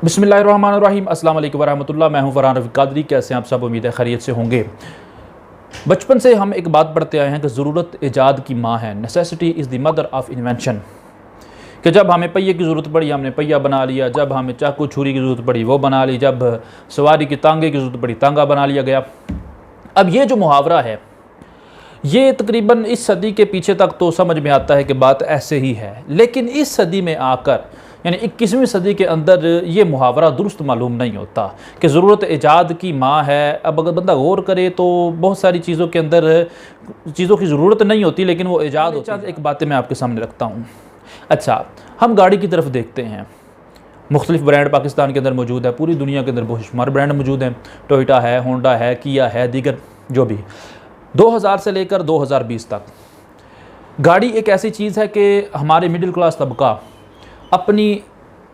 बिस्मिल्लाहिर्रहमानिर्रहीम अस्सलाम वालेकुम वरहमतुल्लाह। मैं हूं फरहान रफ़ीक कादरी। कैसे हैं आप सब? उम्मीद है खैरियत से होंगे। बचपन से हम एक बात पढ़ते आए हैं कि ज़रूरत ईजाद की माँ है। Necessity is the mother of invention. कि जब हमें पहिए की ज़रूरत पड़ी हमने पहिया बना लिया, जब हमें चाकू छुरी की ज़रूरत पड़ी वो बना ली, जब सवारी की तांगे की ज़रूरत पड़ी तांगा बना लिया गया। अब ये जो मुहावरा है ये तकरीबन इस सदी के पीछे तक तो समझ में आता है कि बात ऐसे ही है, लेकिन इस सदी में आकर यानी 21वीं सदी के अंदर ये मुहावरा दुरुस्त मालूम नहीं होता कि ज़रूरत ईजाद की माँ है। अब अगर बंदा गौर करे तो बहुत सारी चीज़ों के अंदर चीज़ों की ज़रूरत नहीं होती लेकिन वो ईजाद होती है। एक बातें मैं आपके सामने रखता हूँ। अच्छा, हम गाड़ी की तरफ देखते हैं, मुख्तलिफ़ ब्रांड पाकिस्तान के अंदर मौजूद है, पूरी दुनिया के अंदर बेशुमार ब्रांड मौजूद हैं। टोयोटा है, होंडा है, किया है, दीगर जो भी। 2000 से लेकर 2020 तक गाड़ी एक ऐसी चीज़ है कि हमारे मिडिल क्लास तबका अपनी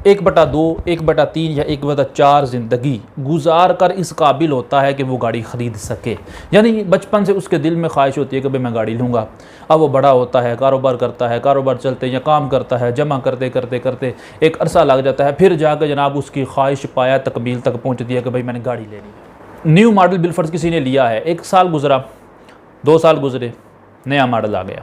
1/2, 1/3 या 1/4 ज़िंदगी गुजार कर इस काबिल होता है कि वो गाड़ी ख़रीद सके। यानी बचपन से उसके दिल में ख्वाहिश होती है कि भाई मैं गाड़ी लूँगा। अब वो बड़ा होता है, कारोबार करता है, कारोबार चलते या काम करता है, जमा करते करते करते एक अरसा लग जाता है, फिर जाकर जनाब उसकी ख्वाहिश पाया तकमील तक पहुँचती है कि भाई मैंने गाड़ी लेनी है। न्यू मॉडल बिलफर्ज किसी ने लिया है, 1 साल गुजरा, 2 साल गुजरे, नया मॉडल आ गया।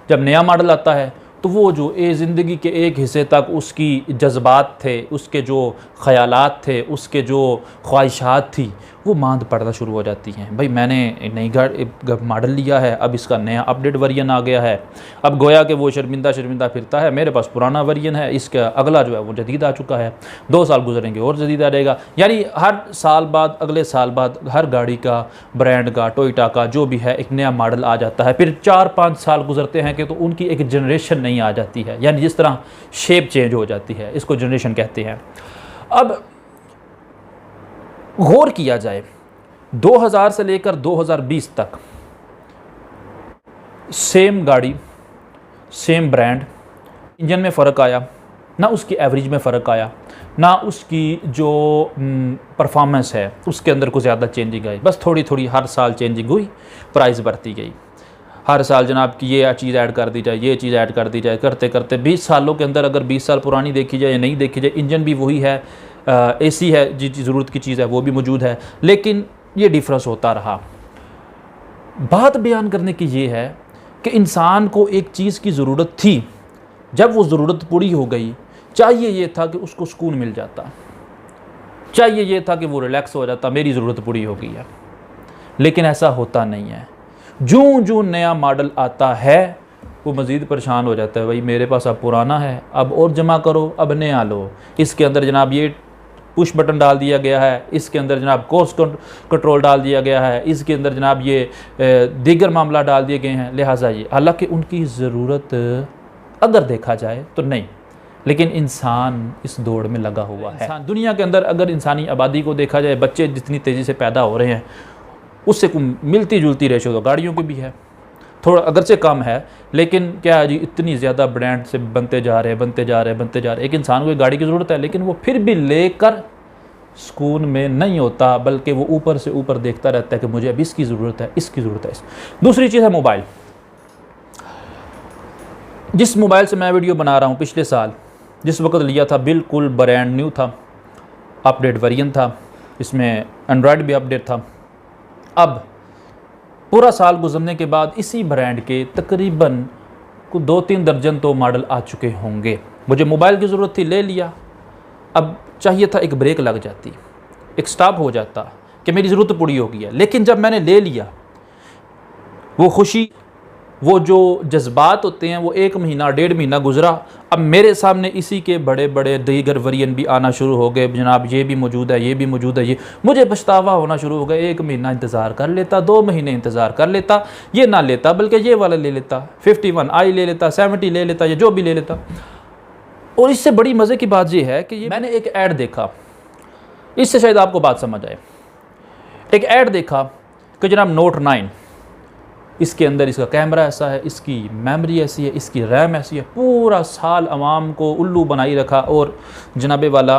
जब नया मॉडल आता है तो वो जो ज़िंदगी के एक हिस्से तक उसकी जज्बात थे, उसके जो ख़यालात थे, उसके जो ख्वाहिशात थी, वो मांद पड़ना शुरू हो जाती हैं। भाई मैंने नई गाड़ी मॉडल लिया है, अब इसका नया अपडेट वर्जन आ गया है। अब गोया कि वो शर्मिंदा फिरता है, मेरे पास पुराना वर्जन है, इसका अगला जो है वो जदीद आ चुका है। 2 साल गुजरेंगे और जदीद आ रहेगा। यानी हर साल बाद, अगले साल बाद हर गाड़ी का, ब्रांड का, टोयोटा का जो भी है एक नया मॉडल आ जाता है। फिर 4-5 साल गुजरते हैं कि तो उनकी एक जनरेशन नहीं आ जाती है, यानी जिस तरह शेप चेंज हो जाती है, इसको जनरेशन कहते हैं। अब गौर किया जाए 2000 से लेकर 2020 तक सेम गाड़ी, सेम ब्रांड, इंजन में फ़र्क आया ना, उसकी एवरेज में फ़र्क आया ना, उसकी जो परफॉर्मेंस है उसके अंदर कुछ ज़्यादा चेंजिंग आई। बस थोड़ी थोड़ी हर साल चेंजिंग हुई, प्राइस बढ़ती गई। हर साल जनाब की ये चीज़ ऐड कर दी जाए, ये चीज़ ऐड कर दी जाए, करते करते 20 सालों के अंदर अगर 20 साल पुरानी देखी जाए या नहीं देखी जाए, इंजन भी वही है, एसी है, जी ज़रूरत की चीज़ है वो भी मौजूद है, लेकिन ये डिफरेंस होता रहा। बात बयान करने की ये है कि इंसान को एक चीज़ की ज़रूरत थी, जब वो ज़रूरत पूरी हो गई, चाहिए ये था कि उसको सुकून मिल जाता, चाहिए ये था कि वो रिलैक्स हो जाता, मेरी ज़रूरत पूरी हो गई है। लेकिन ऐसा होता नहीं है। जूँ जूँ नया मॉडल आता है वो मज़ीद परेशान हो जाता है। भाई मेरे पास अब पुराना है, अब और जमा करो, अब नया लो। इसके अंदर जनाब ये पुश बटन डाल दिया गया है, इसके अंदर जनाब कोर्स कंट्रोल डाल दिया गया है, इसके अंदर जनाब ये दीगर मामला डाल दिए गए हैं, लिहाजा ये, हालांकि उनकी ज़रूरत अगर देखा जाए तो नहीं, लेकिन इंसान इस दौड़ में लगा हुआ है। दुनिया के अंदर अगर इंसानी आबादी को देखा जाए, बच्चे जितनी तेज़ी से पैदा हो रहे हैं उससे मिलती जुलती रेशो तो गाड़ियों की भी है, थोड़ा अगरचे कम है, लेकिन क्या है जी, इतनी ज़्यादा ब्रांड से बनते जा रहे। एक इंसान को एक गाड़ी की ज़रूरत है, लेकिन वो फिर भी लेकर सुकून में नहीं होता, बल्कि वो ऊपर से ऊपर देखता रहता है कि मुझे अब इसकी ज़रूरत है, इसकी ज़रूरत है। दूसरी चीज़ है मोबाइल। जिस मोबाइल से मैं वीडियो बना रहा हूँ, पिछले साल जिस वक्त लिया था बिल्कुल ब्रांड न्यू था, अपडेट वर्जन था, इसमें एंड्रॉयड भी अपडेट था। अब पूरा साल गुजरने के बाद इसी ब्रांड के तकरीबन 2-3 दर्जन तो मॉडल आ चुके होंगे। मुझे मोबाइल की ज़रूरत थी, ले लिया। अब चाहिए था एक ब्रेक लग जाती, एक स्टॉप हो जाता कि मेरी ज़रूरत पूरी हो गई है। लेकिन जब मैंने ले लिया, वो खुशी, वो जो जज्बात होते हैं, वो 1 महीना 1.5 महीना गुजरा। अब मेरे सामने इसी के बड़े बड़े दीगर वेरिएंट भी आना शुरू हो गए। जनाब ये भी मौजूद है, ये भी मौजूद है। ये मुझे पछतावा होना शुरू हो गया। 1 महीना इंतज़ार कर लेता, 2 महीने इंतज़ार कर लेता, ये ना लेता बल्कि ये वाला ले लेता, 51i ले लेता, 70 ले लेता, ये जो भी ले लेता। और इससे बड़ी मज़े की बात ये है कि मैंने एक ऐड देखा, इससे शायद आपको बात समझ आए। एक ऐड देखा कि जनाब नोट 9, इसके अंदर इसका कैमरा ऐसा है, इसकी मेमोरी ऐसी है, इसकी रैम ऐसी है। पूरा साल आवाम को उल्लू बनाई रखा और जनाबे वाला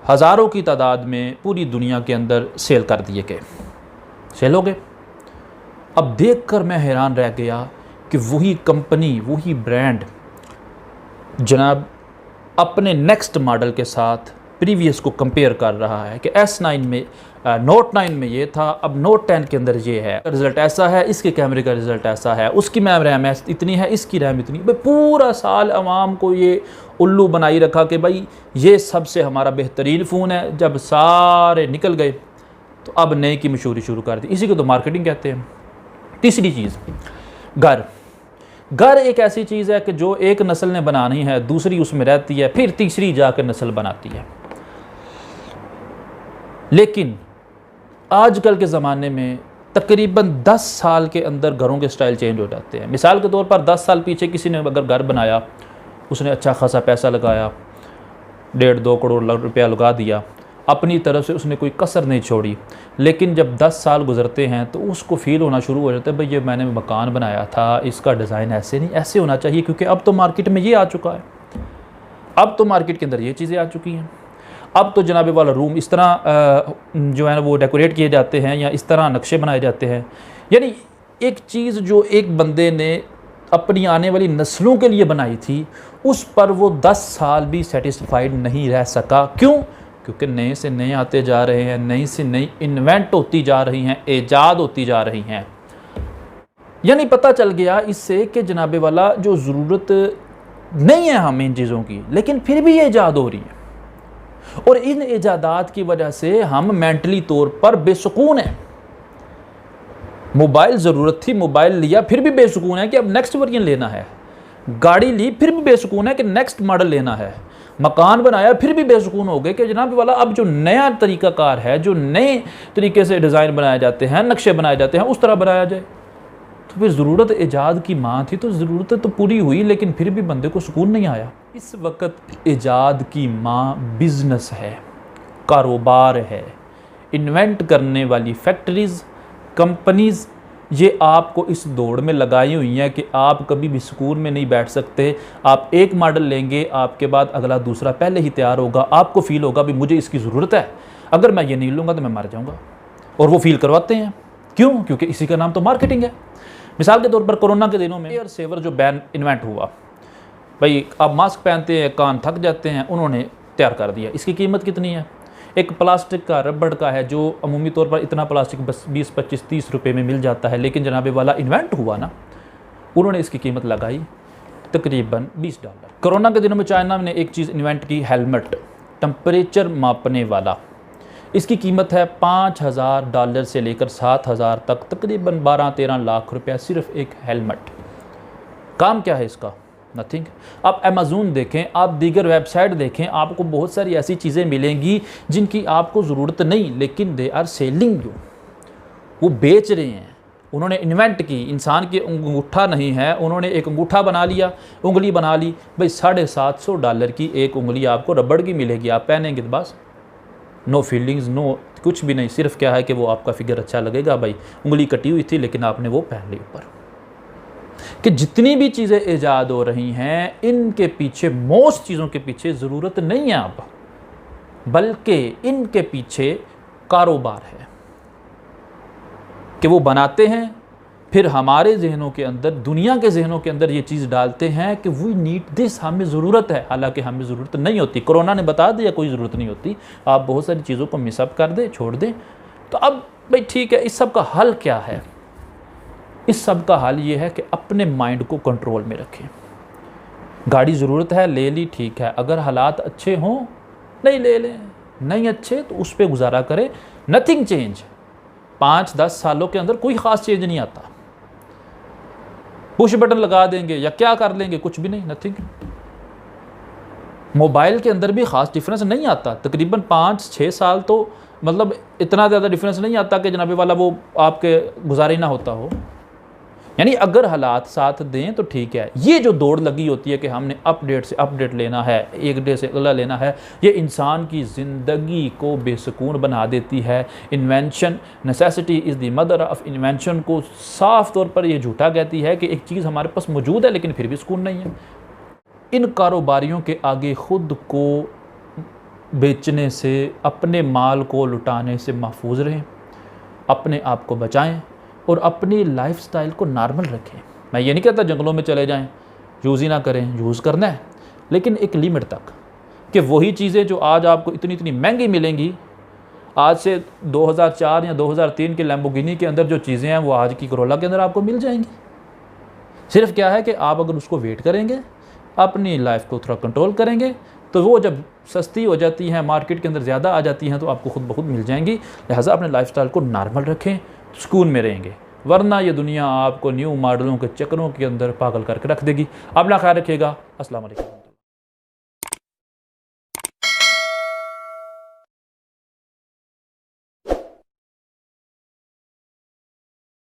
हज़ारों की तादाद में पूरी दुनिया के अंदर सेल कर दिए गए, सेल हो गए। अब देखकर मैं हैरान रह गया कि वही कंपनी, वही ब्रांड जनाब अपने नेक्स्ट मॉडल के साथ प्रीवियस को कंपेयर कर रहा है कि S9 में नोट 9 में ये था, अब नोट 10 के अंदर ये है, रिज़ल्ट ऐसा है, इसके कैमरे का रिज़ल्ट ऐसा है, उसकी रैम इतनी है, इसकी रैम इतनी। भाई पूरा साल आवाम को ये उल्लू बनाई रखा कि भाई ये सबसे हमारा बेहतरीन फ़ोन है। जब सारे निकल गए तो अब नए की मशहूरी शुरू कर दी। इसी को तो मार्केटिंग कहते हैं। तीसरी चीज़, घर एक ऐसी चीज़ है कि जो एक नस्ल ने बनानी है, दूसरी उसमें रहती है, फिर तीसरी जाकर नस्ल बनाती है। लेकिन आजकल के ज़माने में तकरीबन 10 साल के अंदर घरों के स्टाइल चेंज हो जाते हैं। मिसाल के तौर पर 10 साल पीछे किसी ने अगर घर बनाया, उसने अच्छा खासा पैसा लगाया, 1.5-2 करोड़ रुपया लगा दिया, अपनी तरफ से उसने कोई कसर नहीं छोड़ी। लेकिन जब 10 साल गुजरते हैं तो उसको फील होना शुरू हो जाता है, भाई ये मैंने मकान बनाया था, इसका डिज़ाइन ऐसे नहीं, ऐसे होना चाहिए, क्योंकि अब तो मार्केट में ये आ चुका है, अब तो मार्केट के अंदर ये चीज़ें आ चुकी हैं। अब तो जनाबे वाला रूम इस तरह जो है ना वो डेकोरेट किए जाते हैं या इस तरह नक्शे बनाए जाते हैं। यानी एक चीज़ जो एक बंदे ने अपनी आने वाली नस्लों के लिए बनाई थी, उस पर वो 10 साल भी सेटिस्फाइड नहीं रह सका। क्यों? क्योंकि नए से नए आते जा रहे हैं, नई से नई इन्वेंट होती जा रही हैं, ईजाद होती जा रही हैं। यानी पता चल गया इससे कि जनाबे वाला जो ज़रूरत नहीं है हमें इन चीज़ों की, लेकिन फिर भी ये ईजाद हो रही है, और इन ईजादात की वजह से हम मेंटली तौर पर बेसुकून हैं। मोबाइल ज़रूरत थी, मोबाइल लिया, फिर भी बेसुकून है कि अब नेक्स्ट वर्जन लेना है। गाड़ी ली, फिर भी बेसुकून है कि नेक्स्ट मॉडल लेना है। मकान बनाया, फिर भी बेसुकून हो गए कि जनाब वाला अब जो नया तरीक़ाकार है, जो नए तरीके से डिज़ाइन बनाए जाते हैं, नक्शे बनाए जाते हैं, उस तरह बनाया जाए। तो फिर ज़रूरत ईजाद की माँ थी, तो ज़रूरत तो पूरी हुई, लेकिन फिर भी बंदे को सुकून नहीं आया। इस वक्त ईजाद की माँ बिज़नेस है, कारोबार है। इन्वेंट करने वाली फैक्ट्रीज़, कंपनीज़, ये आपको इस दौड़ में लगाई हुई हैं कि आप कभी भी सुकून में नहीं बैठ सकते। आप एक मॉडल लेंगे, आपके बाद अगला दूसरा पहले ही तैयार होगा। आपको फ़ील होगा भी मुझे इसकी ज़रूरत है, अगर मैं ये नहीं लूँगा तो मैं मर जाऊँगा। और वो फील करवाते हैं। क्यों? क्योंकि इसी का नाम तो मार्केटिंग है। मिसाल के तौर पर कोरोना के दिनों में एयर सेवर जो बैन इन्वेंट हुआ, भाई आप मास्क पहनते हैं, कान थक जाते हैं, उन्होंने तैयार कर दिया। इसकी कीमत कितनी है? एक प्लास्टिक का, रबड़ का है, जो अमूमी तौर पर इतना प्लास्टिक बस 20, 25, 30 रुपये में मिल जाता है। लेकिन जनाबे वाला इन्वेंट हुआ ना, उन्होंने इसकी कीमत लगाई तकरीबन $20। कोरोना के दिनों में चाइना ने एक चीज़ इन्वेंट की, हेलमेट, टेम्परेचर मापने वाला। इसकी कीमत है $5000 से लेकर $7000 तक, तकरीबन 12-13 लाख रुपया सिर्फ एक हेलमेट। काम क्या है इसका? नथिंग। आप अमेज़न देखें, आप दीगर वेबसाइट देखें, आपको बहुत सारी ऐसी चीज़ें मिलेंगी जिनकी आपको ज़रूरत नहीं, लेकिन दे आर सेलिंग यू, वो बेच रहे हैं। उन्होंने इन्वेंट की, इंसान की अंगूठा नहीं है, उन्होंने एक अंगूठा बना लिया, उंगली बना ली। भाई $750 की एक उंगली आपको रबड़ की मिलेगी, आप पहनेंगे तो बस नो फीलिंग्स, नो कुछ भी नहीं। सिर्फ क्या है कि वो आपका फिगर अच्छा लगेगा। भाई उंगली कटी हुई थी लेकिन आपने वो पहन ली ऊपर। कि जितनी भी चीज़ें ईजाद हो रही हैं, इनके पीछे, मोस्ट चीज़ों के पीछे ज़रूरत नहीं है अब, बल्कि इनके पीछे कारोबार है कि वो बनाते हैं, फिर हमारे जहनों के अंदर, दुनिया के जहनों के अंदर ये चीज़ डालते हैं कि वी नीड दिस, हमें ज़रूरत है, हालांकि हमें ज़रूरत नहीं होती। कोरोना ने बता दिया कोई ज़रूरत नहीं होती, आप बहुत सारी चीज़ों को मिसअप कर दें, छोड़ दें। तो अब भाई ठीक है, इस सब का हल क्या है? इस सब का हल ये है कि अपने माइंड को कंट्रोल में रखें। गाड़ी ज़रूरत है, ले ली, ठीक है। अगर हालात अच्छे हों, नहीं ले लें, नहीं अच्छे तो उस पर गुजारा करें। Nothing change. 5-10 सालों के अंदर कोई ख़ास चेंज नहीं आता। पुश बटन लगा देंगे या क्या कर लेंगे, कुछ भी नहीं, नथिंग। मोबाइल के अंदर भी ख़ास डिफरेंस नहीं आता। तकरीबन 5-6 साल तो मतलब इतना ज़्यादा डिफरेंस नहीं आता कि जनाबे वाला वो आपके गुजारी ना होता हो। यानी अगर हालात साथ दें तो ठीक है। ये जो दौड़ लगी होती है कि हमने अपडेट से अपडेट लेना है, एक डे से अगला लेना है, ये इंसान की ज़िंदगी को बेसुकून बना देती है। Invention, necessity is the mother of invention को साफ़ तौर पर ये झूठा कहती है कि एक चीज़ हमारे पास मौजूद है लेकिन फिर भी सुकून नहीं है। इन कारोबारियों के आगे ख़ुद को बेचने से, अपने माल को लुटाने से महफूज रहें, अपने आप को बचाएं और अपनी लाइफस्टाइल को नॉर्मल रखें। मैं ये नहीं कहता जंगलों में चले जाएं, यूज़ ही ना करें, यूज़ करना है लेकिन एक लिमिट तक, कि वही चीज़ें जो आज आपको इतनी इतनी महंगी मिलेंगी, आज से 2004 या 2003 के लैम्बोर्गिनी के अंदर जो चीज़ें हैं वो आज की करोला के अंदर आपको मिल जाएंगी। सिर्फ क्या है कि आप अगर उसको वेट करेंगे, अपनी लाइफ को थोड़ा कंट्रोल करेंगे, तो वो जब सस्ती हो जाती हैं, मार्केट के अंदर ज़्यादा आ जाती हैं, तो आपको खुद ब खुद मिल जाएंगी। लिहाजा अपने लाइफस्टाइल को नॉर्मल रखें, सुकून में रहेंगे, वरना ये दुनिया आपको न्यू मॉडलों के चक्करों के अंदर पागल करके रख देगी। अपना ख्याल रखिएगा। अस्सलाम वालेकुम।